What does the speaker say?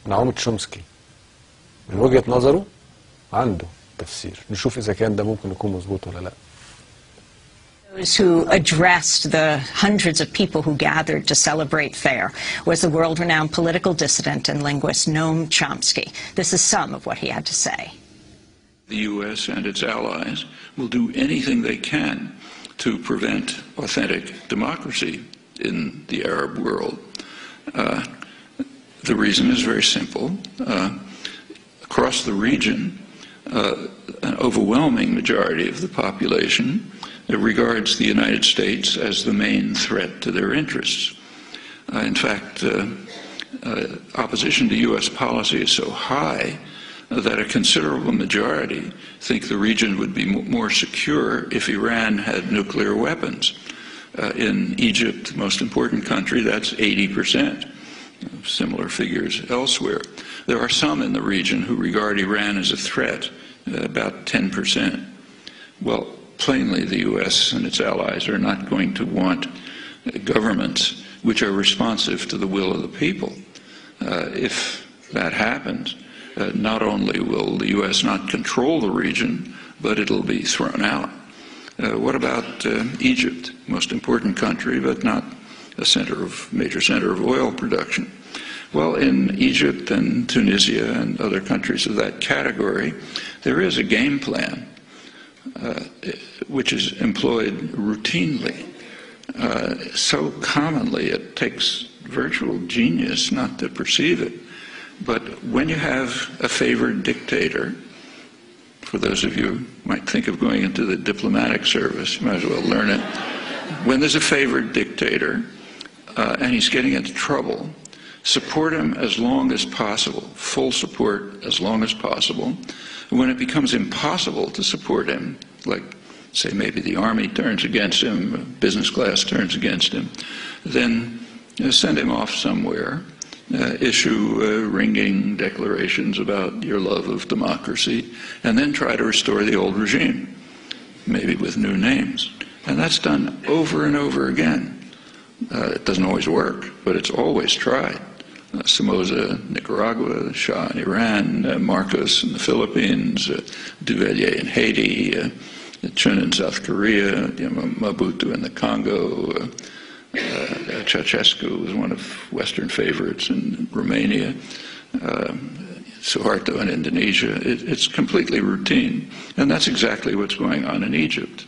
نعوم تشومسكي من وجهة نظره عنده تفسير، نشوف إذا كان ده ممكن يكون مظبوط ولا لا. Those who addressed the hundreds of people who gathered to celebrate FAIR was the world-renowned political dissident and linguist Noam Chomsky. This is some of what he had to say. The U.S. and its allies will do anything they can to prevent authentic democracy in the Arab world. The reason is very simple. Across the region, an overwhelming majority of the population regards the United States as the main threat to their interests. In fact, opposition to U.S. policy is so high that a considerable majority think the region would be more secure if Iran had nuclear weapons. In Egypt, the most important country, that's 80%. Similar figures elsewhere. There are some in the region who regard Iran as a threat, about 10%. Well, plainly the U.S. and its allies are not going to want governments which are responsive to the will of the people. If that happens, not only will the U.S. not control the region, but it'll be thrown out. What about Egypt, most important country, but not a major center of oil production? Well, in Egypt and Tunisia and other countries of that category, there is a game plan which is employed routinely, so commonly it takes virtual genius not to perceive it. But when you have a favored dictator, for those of you who might think of going into the diplomatic service, you might as well learn it. When there's a favored dictator and he's getting into trouble, support him as long as possible, full support as long as possible. When it becomes impossible to support him, like, say, maybe the army turns against him, business class turns against him, then send him off somewhere, issue ringing declarations about your love of democracy, and then try to restore the old regime, maybe with new names. And that's done over and over again. It doesn't always work, but it's always tried. Somoza, Nicaragua, Shah in Iran, Marcos in the Philippines, Duvalier in Haiti, Chun in South Korea, Mobutu in the Congo, Ceausescu was one of Western favorites in Romania, Suharto in Indonesia. It's completely routine, and that's exactly what's going on in Egypt.